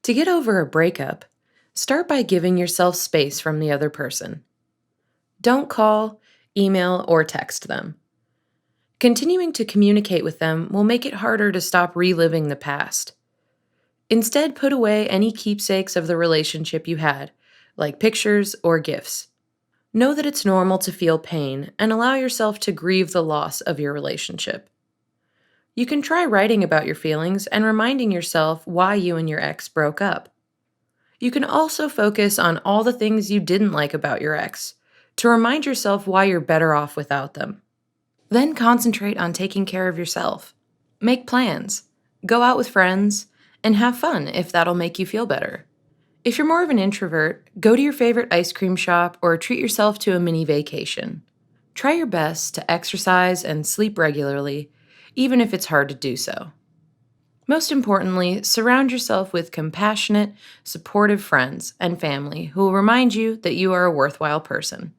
To get over a breakup, start by giving yourself space from the other person. Don't call, email, or text them. Continuing to communicate with them will make it harder to stop reliving the past. Instead, put away any keepsakes of the relationship you had, like pictures or gifts. Know that it's normal to feel pain and allow yourself to grieve the loss of your relationship. You can try writing about your feelings and reminding yourself why you and your ex broke up. You can also focus on all the things you didn't like about your ex to remind yourself why you're better off without them. Then concentrate on taking care of yourself. Make plans, go out with friends, and have fun if that'll make you feel better. If you're more of an introvert, go to your favorite ice cream shop or treat yourself to a mini vacation. Try your best to exercise and sleep regularly, even if it's hard to do so. Most importantly, surround yourself with compassionate, supportive friends and family who will remind you that you are a worthwhile person.